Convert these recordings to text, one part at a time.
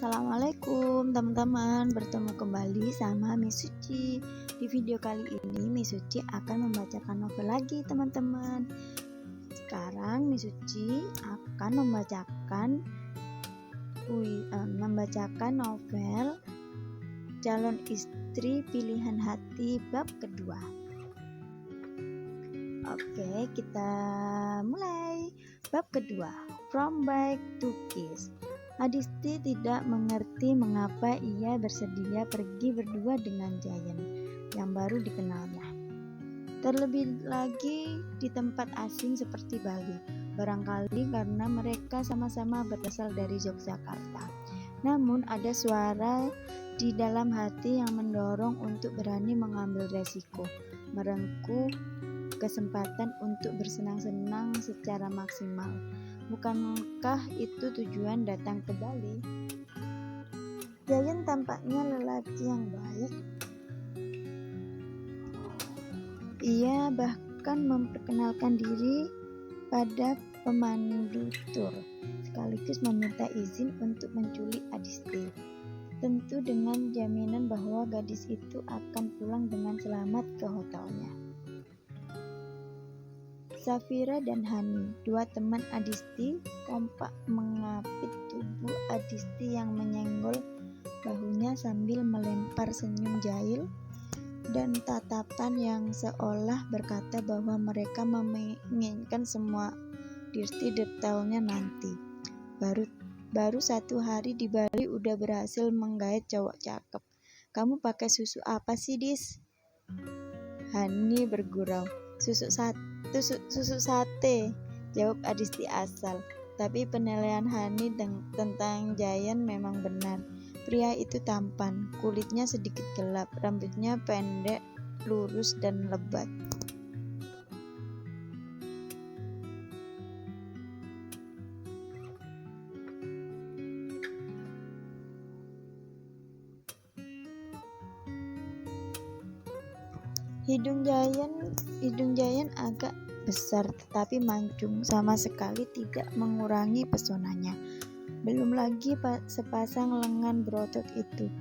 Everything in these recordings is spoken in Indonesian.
Assalamualaikum teman-teman, bertemu kembali sama Miss Suci. Di video kali ini Miss Suci akan membacakan novel lagi teman-teman. Sekarang Miss Suci akan membacakan novel Calon Istri Pilihan Hati bab kedua. Oke, kita mulai. Bab kedua, From Bike to Kiss. Adisti tidak mengerti mengapa ia bersedia pergi berdua dengan Jayan yang baru dikenalnya. Terlebih lagi di tempat asing seperti Bali, barangkali karena mereka sama-sama berasal dari Yogyakarta. Namun ada suara di dalam hati yang mendorong untuk berani mengambil resiko, merengkuh kesempatan untuk bersenang-senang secara maksimal. Bukankah itu tujuan datang ke Bali? Jayan tampaknya lelaki yang baik. Ia bahkan memperkenalkan diri pada pemandu tur, sekaligus meminta izin untuk menculik Adisti. Tentu dengan jaminan bahwa gadis itu akan pulang dengan selamat ke hotelnya. Safira dan Hani, dua teman Adisti, kompak mengapit tubuh Adisti yang menyenggol bahunya sambil melempar senyum jahil dan tatapan yang seolah berkata bahwa mereka menginginkan semua dirti detailnya nanti. Baru 1 hari di Bali udah berhasil menggait cowok cakep. Kamu pakai susu apa sih, Dis? Hani bergurau. Susu sate, jawab Adisti asal. Tapi penilaian Hani tentang Jayan memang benar. Pria itu tampan, kulitnya sedikit gelap, rambutnya pendek, lurus dan lebat. Hidung Jayan agak besar tetapi mancung, sama sekali tidak mengurangi pesonanya. Belum lagi sepasang lengan berotot itu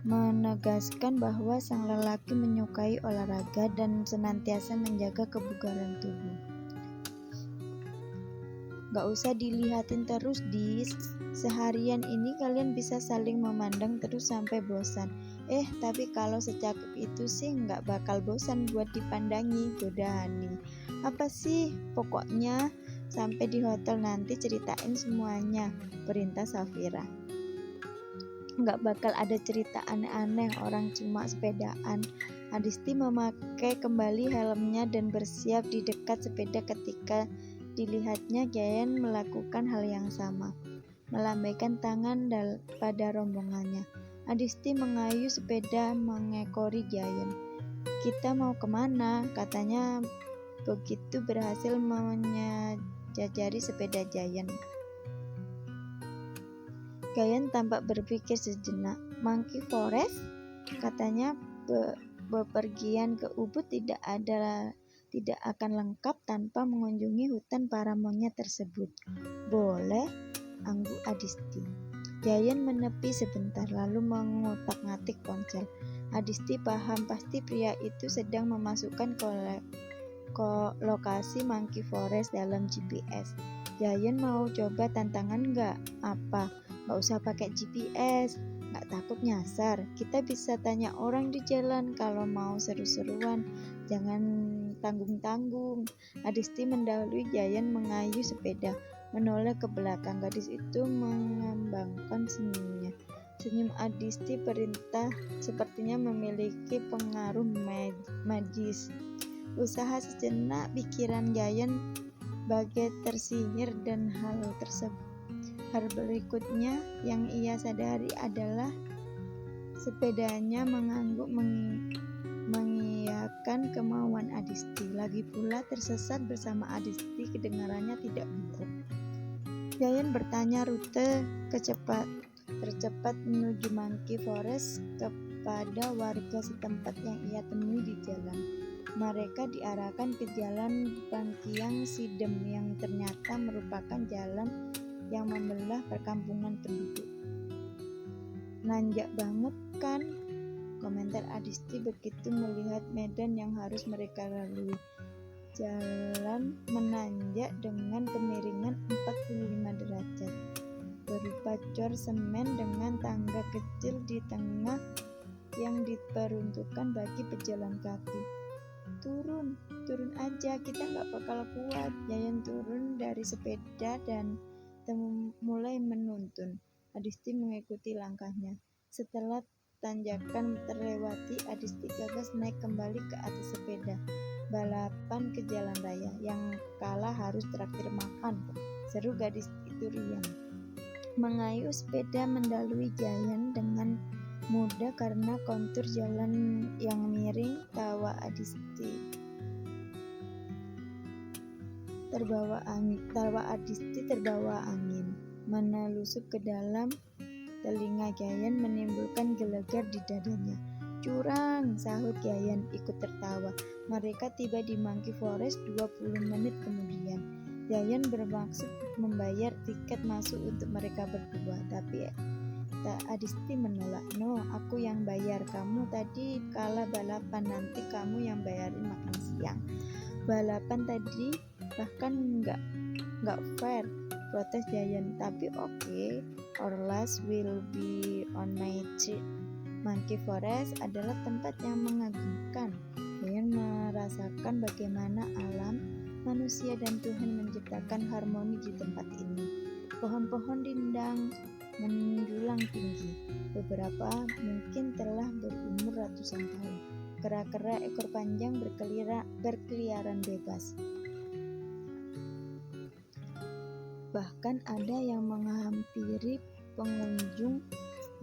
menegaskan bahwa sang lelaki menyukai olahraga dan senantiasa menjaga kebugaran tubuh. Gak usah dilihatin terus, Dis. Seharian ini kalian bisa saling memandang terus sampai bosan. Tapi kalau secakep itu sih gak bakal bosan buat dipandangi, goda Hani. Apa sih? Pokoknya sampai di hotel nanti ceritain semuanya, perintah Safira. Gak bakal ada cerita aneh-aneh, orang cuma sepedaan. Adisti memakai kembali helmnya dan bersiap di dekat sepeda ketika dilihatnya Jayan melakukan hal yang sama, melambaikan tangan pada rombongannya. Adisti mengayu sepeda mengekori Jayan. Kita mau kemana? Katanya begitu berhasil menyajari sepeda Jayan. Jayan tampak berpikir sejenak. Monkey Forest? Katanya bepergian ke Ubud tidak akan lengkap tanpa mengunjungi hutan para monyet tersebut. Boleh, angguk Adisti. Jayan menepi sebentar lalu mengutak-ngatik ponsel. Adisti paham pasti pria itu sedang memasukkan lokasi Monkey Forest dalam GPS. Jayan mau coba tantangan gak? Apa? Gak usah pakai GPS. Gak takut nyasar? Kita bisa tanya orang di jalan kalau mau seru-seruan. Jangan tanggung-tanggung. Adisti mendahului Jayan mengayu sepeda, menoleh ke belakang. Gadis itu mengembangkan senyumnya. Senyum Adisti perintah sepertinya memiliki pengaruh magis. Usaha sejenak pikiran Jayan bagai tersihir dan hal berikutnya yang ia sadari adalah sepedanya mengangguk mengiyakan kemauan Adisti. Lagi pula tersesat bersama Adisti kedengarannya tidak buruk. Jayan bertanya rute tercepat menuju Monkey Forest kepada warga setempat yang ia temui di jalan. Mereka diarahkan ke jalan Bangkiang Sidem yang ternyata merupakan jalan yang membelah perkampungan penduduk. Nanjak banget kan? Komentar Adisti begitu melihat medan yang harus mereka lalui. Jalan menanjak dengan kemiringan 45 derajat, berupa cor semen dengan tangga kecil di tengah yang diperuntukkan bagi pejalan kaki. Turun aja, kita nggak bakal kuat. Yayan turun dari sepeda dan mulai menuntun. Adisti mengikuti langkahnya. Setelah tanjakan terlewati, Adisti gagas naik kembali ke atas sepeda. Balapan ke jalan raya, yang kalah harus traktir makan, seru gadis itu riang. Mengayuh sepeda mendalui Yayan dengan mudah karena kontur jalan yang miring. Tawa Adisti terbawa angin menelusup ke dalam telinga Yayan, menimbulkan gelegar di dadanya. Curang, sahut Yayan ikut tertawa. Mereka tiba di Monkey Forest 20 menit kemudian. Yayan bermaksud membayar tiket masuk untuk mereka berdua, tapi Adisti menolak. No, aku yang bayar, kamu tadi kalah balapan, nanti kamu yang bayarin makan siang. Balapan tadi bahkan nggak fair, protes Yayan. Tapi oke, our last will be on my trip. Monkey Forest adalah tempat yang mengagumkan. Yayan merasakan bagaimana alam, manusia dan Tuhan menciptakan harmoni di tempat ini. Pohon-pohon rindang menjulang tinggi, beberapa mungkin telah berumur ratusan tahun. Kera-kera ekor panjang berkeliaran bebas. Bahkan ada yang menghampiri pengunjung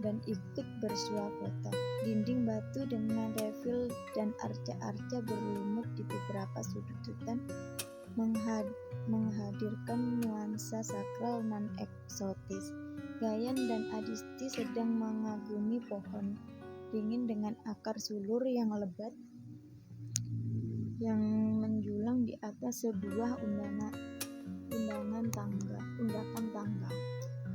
dan ikut bersuah foto. Dinding batu dengan refill dan arca-arca berlumut di beberapa sudut hutan menghadirkan nuansa sakral non eksotis. Yayan dan Adisti sedang mengagumi pohon ringin dengan akar sulur yang lebat yang menjulang di atas sebuah undakan tangga.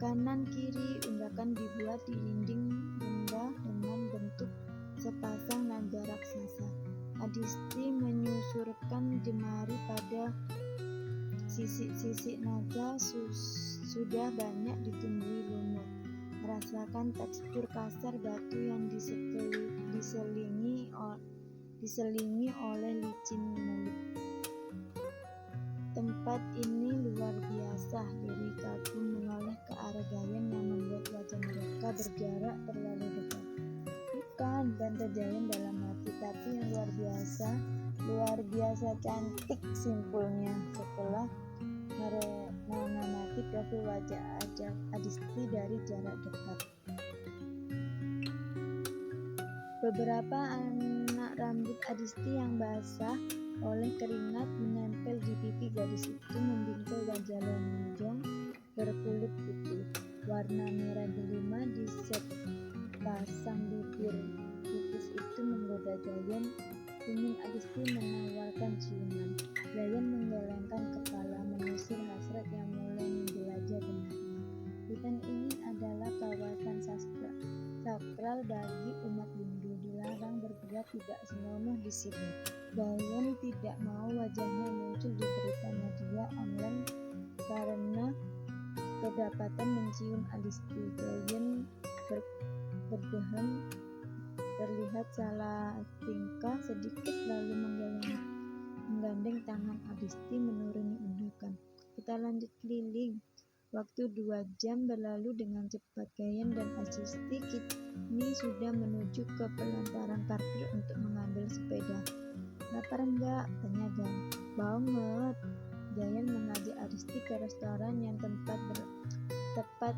Kanan kiri undakan dibuat di dinding benda dengan bentuk sepasang naga raksasa. Adisti menyusurkan jemari pada sisi-sisi naga sudah banyak ditumbuhi lumut. Merasakan tekstur kasar batu yang diselingi oleh licin mulut. Tempat ini luar biasa, diri kagum menoleh ke arah Yayan yang membuat wajah mereka berjarak terlalu dekat. Bukan, bantu Yayan dalam hati, tapi yang luar biasa cantik, simpulnya setelah mengamati profil wajah Adisti dari jarak dekat. Beberapa anak rambut Adisti yang basah oleh keringat menempel di pipi gadis itu membingkai wajah lonjong berkulit putih, warna merah delima di sepasang bibir tipis itu menggoda Yayan. Ingin Adisti menawarkan ciuman. Yayan menggelengkan kepala, mengusir hasrat yang mulai menjelajah benaknya. Hutan ini adalah kawasan sakral bagi umat Hindu. Dilarang bergerak tidak senonoh di sini. Yayan tidak mau wajahnya muncul di berita media online karena kedapatan mencium Adisti. Yayan berdehem, terlihat salah tingkah sedikit, lalu menggandeng tangan Adisti menuruni undakan. Kita lanjut keliling. Waktu 2 jam berlalu dengan cepat. Yayan dan Adisti kini sudah menuju ke pelataran parkir untuk mengambil sepeda. Lapar enggak? Tanya Yayan. Banget. Yayan mengajak Adisti ke restoran yang tepat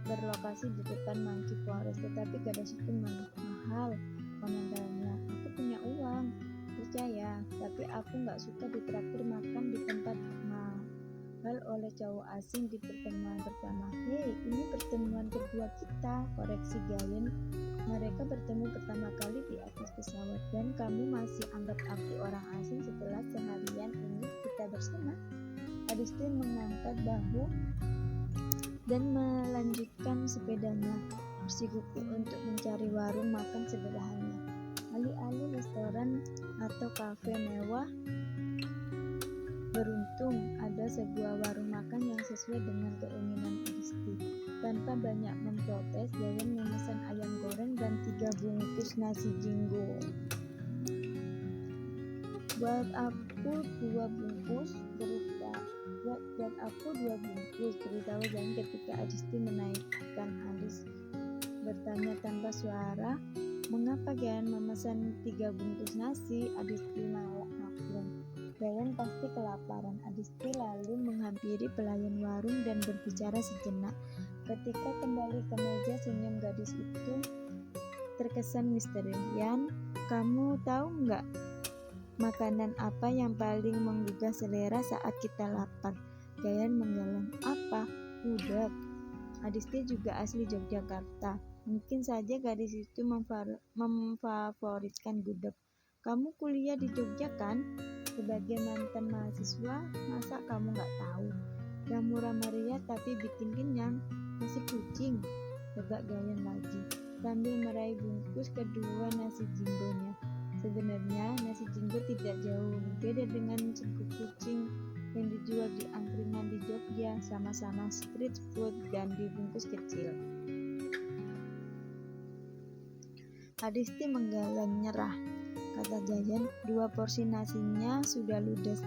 berlokasi di depan Monkey Forest, tetapi gadis itu mahal, komentarnya. Aku punya uang, percaya, tapi aku nggak suka ditraktir makan di tempat mahal oleh cowok asing di pertemuan pertama. Hei, ini pertemuan kedua kita, koreksi Yayan. Mereka bertemu pertama kali di atas pesawat, dan kamu masih anggap aku orang asing setelah seharian ini kita bersama. Adisti mengangkat bahu dan melanjutkan sepedanya. bersikukuh untuk mencari warung makan sederhana. Alih-alih restoran atau kafe mewah, beruntung ada sebuah warung makan yang sesuai dengan keinginan Adisti. Tanpa banyak memprotes, Yayan memesan ayam goreng dan 3 bungkus nasi jinggo. Buat aku 2 bungkus, beritahu Yayan ketika Adisti menaikkan alis. Bertanya tanpa suara, mengapa Yayan memesan 3 bungkus nasi? Adisti maklum. Yayan pasti kelaparan. Adisti lalu menghampiri pelayan warung dan berbicara sejenak. Ketika kembali ke meja, senyum gadis itu terkesan misteri. Yan, kamu tahu nggak makanan apa yang paling menggugah selera saat kita lapar? Yayan menggeleng. Apa? Gudeg. Adisti juga asli Yogyakarta. Mungkin saja gadis itu memfavoritkan gudeg. Kamu kuliah di Jogja kan? Sebagai mantan mahasiswa, masa kamu nggak tahu? Yang murah meriah tapi bikin kenyang. Nasi kucing, tebak Yayan lagi, sambil meraih bungkus kedua nasi jinggonya. Sebenarnya nasi jinggo tidak jauh berbeda dengan sego kucing yang dijual di angkringan di Jogja, sama-sama street food dan dibungkus kecil. Adisti menggeleng nyerah, kata Yayan. 2 porsi nasinya sudah ludes.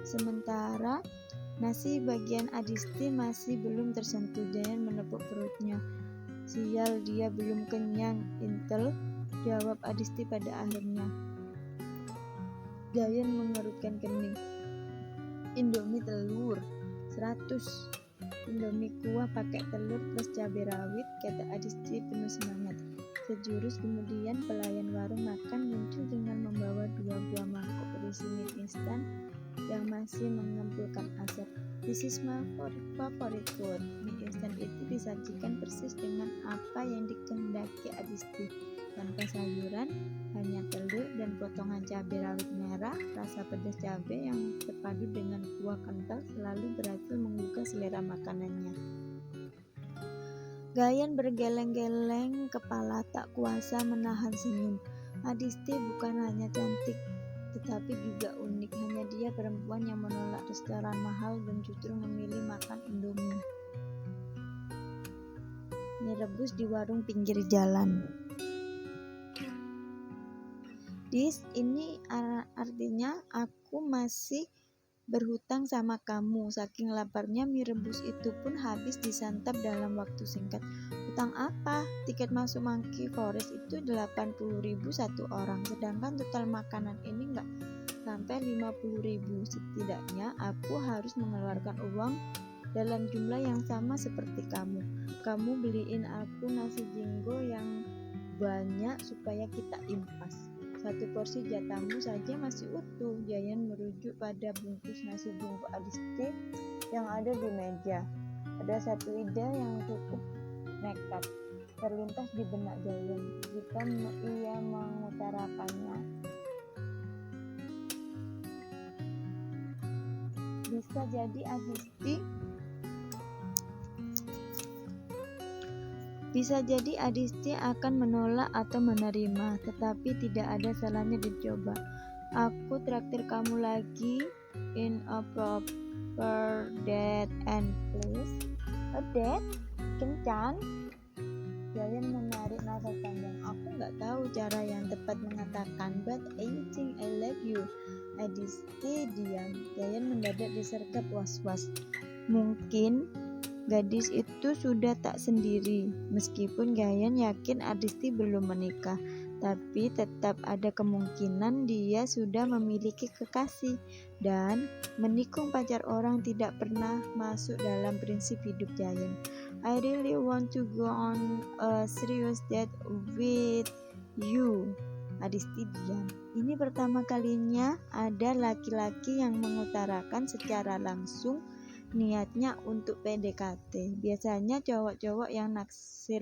Sementara nasi bagian Adisti masih belum tersentuh. Yayan menepuk perutnya. Sial, dia belum kenyang, Intel, jawab Adisti pada akhirnya. Yayan mengerutkan kening. Indomie telur 100. Indomie kuah pakai telur plus cabai rawit, kata Adisti penuh semangat. Sejurus kemudian pelayan warung makan muncul dengan membawa 2 buah mangkok berisi mie instan yang masih mengempulkan asap. This is my favorite food. Mie instan itu disajikan persis dengan apa yang dikehendaki Adisti. Tanpa sayuran, hanya telur dan potongan cabai rawit merah. Rasa pedas cabai yang terpadu dengan kuah kental selalu berhasil menggugah selera makanannya. Yayan bergeleng-geleng kepala, tak kuasa menahan senyum. Adisti bukan hanya cantik, tetapi juga unik. Hanya dia perempuan yang menolak restoran mahal dan justru memilih makan Indomie mie rebus di warung pinggir jalan. Dis, ini artinya aku masih berhutang sama kamu. Saking laparnya mie rebus itu pun habis disantap dalam waktu singkat. Hutang apa? Tiket masuk Monkey Forest itu 80.000 satu orang, sedangkan total makanan ini nggak sampai 50.000. Setidaknya aku harus mengeluarkan uang dalam jumlah yang sama seperti kamu. Kamu beliin aku nasi jinggo yang banyak supaya kita impas. 1 porsi jatahmu saja masih utuh. Yayan merujuk pada bungkus nasi jinggo Adisti yang ada di meja. Ada satu ide yang cukup nekat terlintas di benak Yayan. Jika ia mengutarakannya, bisa jadi Adisti akan menolak atau menerima, tetapi tidak ada salahnya dicoba. Aku traktir kamu lagi in a proper date and place. A date? Kencan? Yayan menarik nafas panjang. Aku nggak tahu cara yang tepat mengatakan, but I think I love you. Adisti diam. Yayan mendadak disergap was-was. Mungkin gadis itu sudah tak sendiri. Meskipun Yayan yakin Adisti belum menikah, tapi tetap ada kemungkinan dia sudah memiliki kekasih. Dan menikung pacar orang tidak pernah masuk dalam prinsip hidup Yayan. I really want to go on a serious date with you. Adisti diam. Ini pertama kalinya ada laki-laki yang mengutarakan secara langsung niatnya untuk PDKT. Biasanya cowok-cowok yang naksir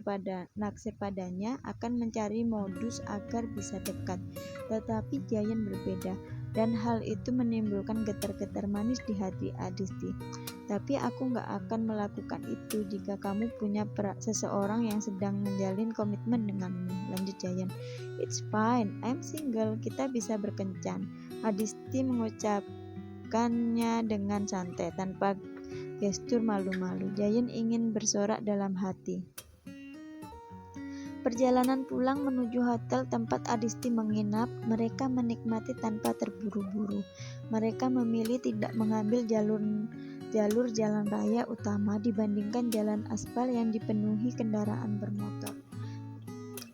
padanya akan mencari modus agar bisa dekat. Tetapi Yayan berbeda, dan hal itu menimbulkan getar-getar manis di hati Adisti. Tapi aku gak akan melakukan itu jika kamu punya seseorang yang sedang menjalin komitmen denganmu, lanjut Jayan. It's fine, I'm single, kita bisa berkencan. Adisti mengucapkannya dengan santai, tanpa gestur malu-malu. Jayan ingin bersorak dalam hati. Perjalanan pulang menuju hotel tempat Adisti menginap, mereka menikmati tanpa terburu-buru. Mereka memilih tidak mengambil jalur jalan raya utama dibandingkan jalan aspal yang dipenuhi kendaraan bermotor.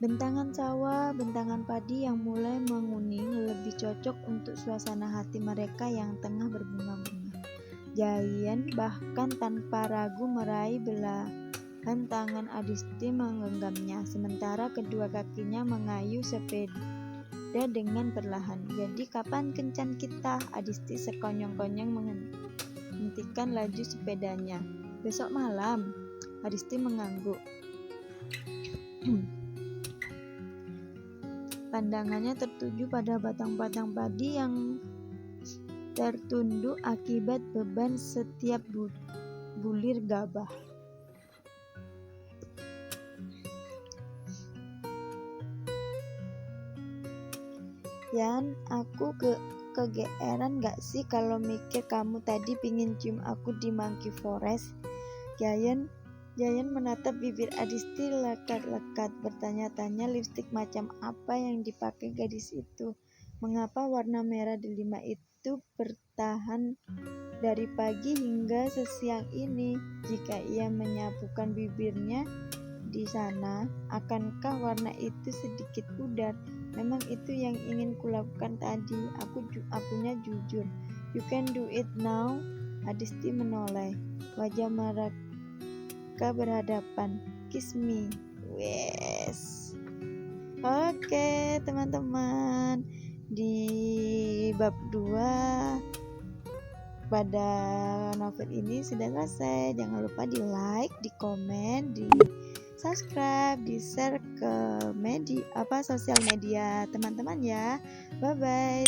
Bentangan sawah, bentangan padi yang mulai menguning lebih cocok untuk suasana hati mereka yang tengah berbunga-bunga. Jayan bahkan tanpa ragu meraih belahan tangan Adisti menggenggamnya, sementara kedua kakinya mengayuh sepeda dengan perlahan. Jadi kapan kencan kita? Adisti sekonyong-konyong menghentikan laju sepedanya. Besok malam, Adisti mengangguk. Pandangannya tertuju pada batang-batang padi yang tertunduk akibat beban setiap bulir gabah. Yan, aku kegeeran gak sih kalau mikir kamu tadi pingin cium aku di Monkey Forest? Jayan menatap bibir Adisti lekat-lekat, bertanya-tanya lipstik macam apa yang dipakai gadis itu. Mengapa warna merah delima itu bertahan dari pagi hingga sesiang ini? Jika ia menyapukan bibirnya di sana, akankah warna itu sedikit pudar? Memang itu yang ingin kulakukan tadi. Akunya jujur. You can do it now. Adisti menoleh. Wajah mereka berhadapan. Kiss me. Yes. Oke, teman-teman. Di bab 2 pada novel ini sudah selesai. Jangan lupa di like, di komen, di subscribe, di share ke sosial media teman-teman ya. Bye bye.